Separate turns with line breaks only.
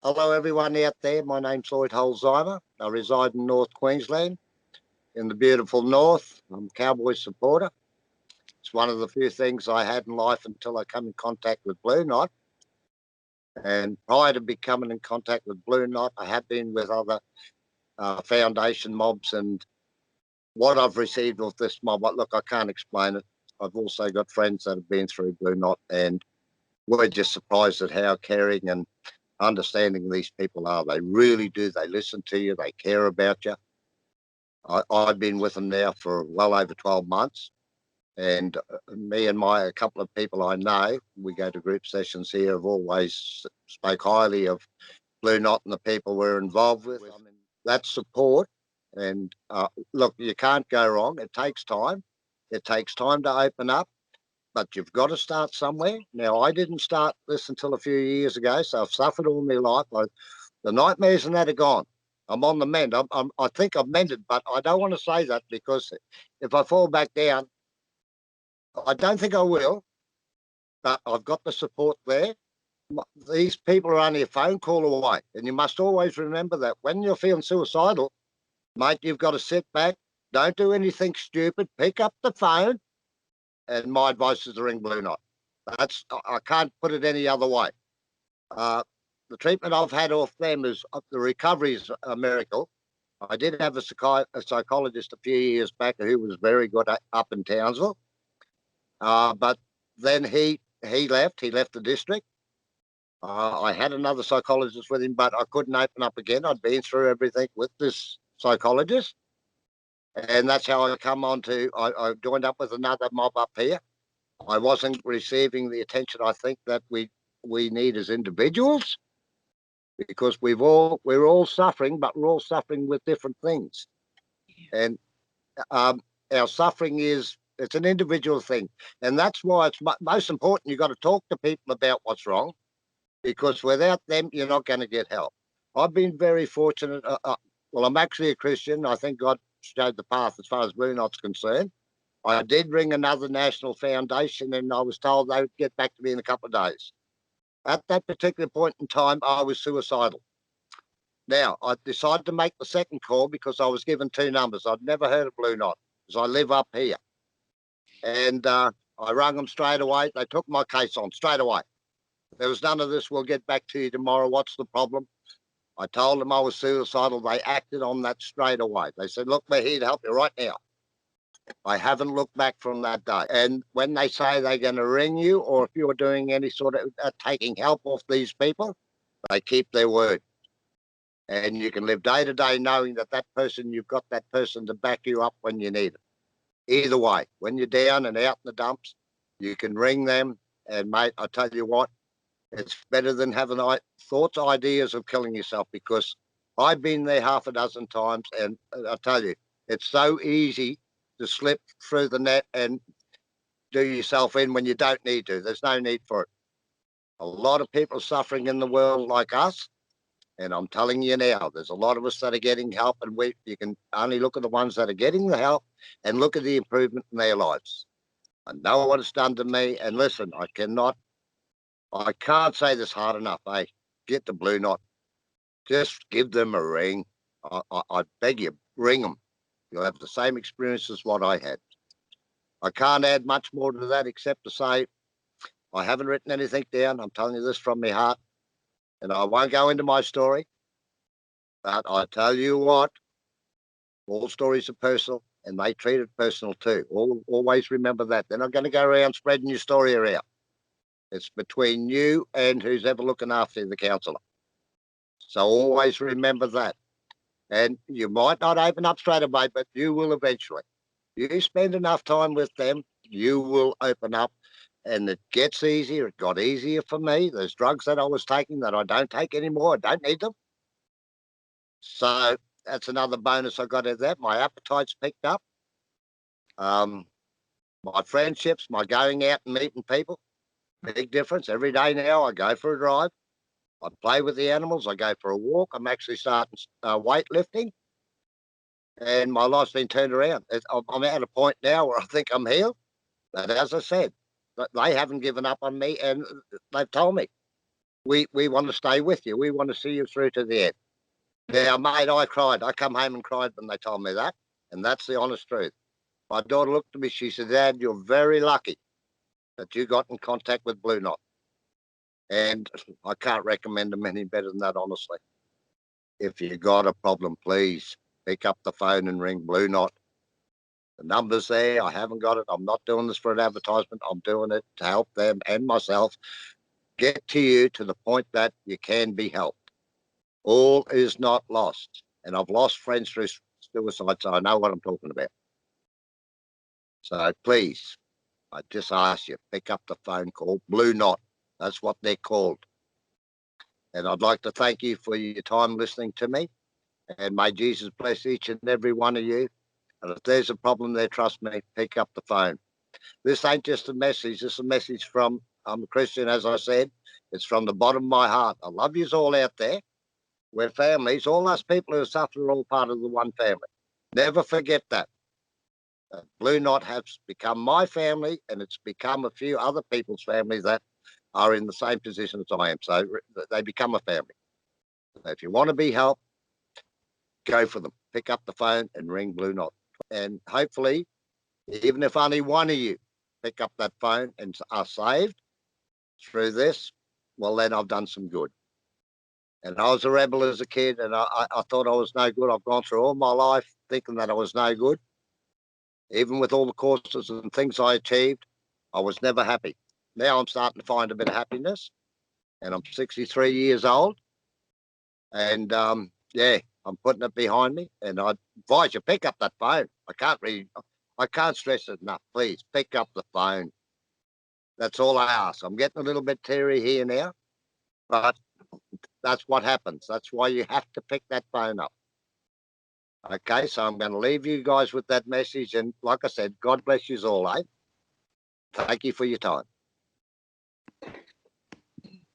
Hello, everyone out there. My name's Lloyd. I reside in North Queensland, in the beautiful North. I'm a Cowboy supporter. It's one of the few things I had in life until I come in contact with Blue Knot. And prior to becoming in contact with Blue Knot, I have been with other foundation mobs. And what I've received with this mob, look, I can't explain it. I've also got friends that have been through Blue Knot, and we're just surprised at how caring and understanding these people are. They really do. They listen to you. They care about you. I've been with them now for well over 12 months. And me and a couple of people I know, we go to group sessions here, have always spoke highly of Blue Knot and the people we're involved with. I mean, that support. And look, you can't go wrong. It takes time. It takes time to open up, but you've got to start somewhere. Now, I didn't start this until a few years ago, so I've suffered all my life. The nightmares and that are gone. I'm on the mend. I think I've mended, but I don't want to say that because if I fall back down, I don't think I will, but I've got the support there. These people are only a phone call away, and you must always remember that when you're feeling suicidal, mate, you've got to sit back, don't do anything stupid, pick up the phone, and my advice is to ring Blue Knot. I can't put it any other way. Uh, the treatment I've had off them is the recovery is a miracle. I did have a psychologist a few years back who was very good up in Townsville, but then he left. He left the district. I had another psychologist with him, but I couldn't open up again. I'd been through everything with this psychologist, and that's how I come on to. I joined up with another mob up here. I wasn't receiving the attention I think that we need as individuals, because we're all suffering, but we're all suffering with different things. And our suffering it's an individual thing, and that's why it's most important. You've got to talk to people about what's wrong, because without them, you're not going to get help. I've been very fortunate. Well, I'm actually a Christian. I think God showed the path as far as Blue Knot's concerned. I did ring another national foundation, and I was told they would get back to me in a couple of days. At that particular point in time, I was suicidal. Now, I decided to make the second call because I was given two numbers. I'd never heard of Blue Knot because I live up here. And I rang them straight away. They took my case on straight away. There was none of this, we'll get back to you tomorrow. What's the problem? I told them I was suicidal. They acted on that straight away. They said, look, we're here to help you right now. I haven't looked back from that day. And when they say they're going to ring you, or if you're doing any sort of taking help off these people, they keep their word. And you can live day to day knowing that you've got that person to back you up when you need it. Either way, when you're down and out in the dumps, you can ring them. And mate, I tell you what, it's better than having thoughts, ideas of killing yourself, because I've been there half a dozen times, and I tell you, it's so easy to slip through the net and do yourself in when you don't need to. There's no need for it. A lot of people suffering in the world like us, and I'm telling you now, there's a lot of us that are getting help, and you can only look at the ones that are getting the help and look at the improvement in their lives. I know what it's done to me, and listen, I can't say this hard enough. Get the Blue Knot. Just give them a ring. I beg you, ring them. You'll have the same experience as what I had. I can't add much more to that except to say I haven't written anything down. I'm telling you this from my heart, and I won't go into my story. But I tell you what, all stories are personal, and they treat it personal too. Always remember that. They're not going to go around spreading your story around. It's between you and who's ever looking after the counsellor. So always remember that. And you might not open up straight away, but you will eventually. You spend enough time with them, you will open up, and it gets easier. It got easier for me. There's drugs that I was taking that I don't take anymore. I don't need them. So that's another bonus I got out of that. My appetite's picked up. My friendships, my going out and meeting people, big difference. Every day now I go for a drive. I play with the animals. I go for a walk. I'm actually starting weightlifting, and my life's been turned around. I'm at a point now where I think I'm healed. But as I said, they haven't given up on me, and they've told me We want to stay with you. We want to see you through to the end. Now, mate, I cried. I come home and cried when they told me that, and that's the honest truth. My daughter looked at me. She said, "Dad, you're very lucky that you got in contact with Blue Knot." And I can't recommend them any better than that, honestly. If you got a problem, please pick up the phone and ring Blue Knot. The number's there. I haven't got it. I'm not doing this for an advertisement. I'm doing it to help them and myself get to you to the point that you can be helped. All is not lost. And I've lost friends through suicide, so I know what I'm talking about. So please, I just ask you, pick up the phone call. Blue Knot, that's what they're called. And I'd like to thank you for your time listening to me. And may Jesus bless each and every one of you. And if there's a problem there, trust me, pick up the phone. This ain't just a message. This is a message from, I'm a Christian, as I said. It's from the bottom of my heart. I love yous all out there. We're families. All us people who suffer are all part of the one family. Never forget that. Blue Knot has become my family, and it's become a few other people's families that are in the same position as I am. So they become a family. So if you want to be helped, go for them. Pick up the phone and ring Blue Knot. And hopefully, even if only one of you pick up that phone and are saved through this, well, then I've done some good. And I was a rebel as a kid, and I thought I was no good. I've gone through all my life thinking that I was no good. Even with all the courses and things I achieved, I was never happy. Now I'm starting to find a bit of happiness, and I'm 63 years old. And yeah, I'm putting it behind me. And I advise you, pick up that phone. I can't stress it enough. Please pick up the phone. That's all I ask. I'm getting a little bit teary here now, but that's what happens. That's why you have to pick that phone up. Okay, so I'm going to leave you guys with that message. And like I said, God bless you all, eh? Thank you for your time.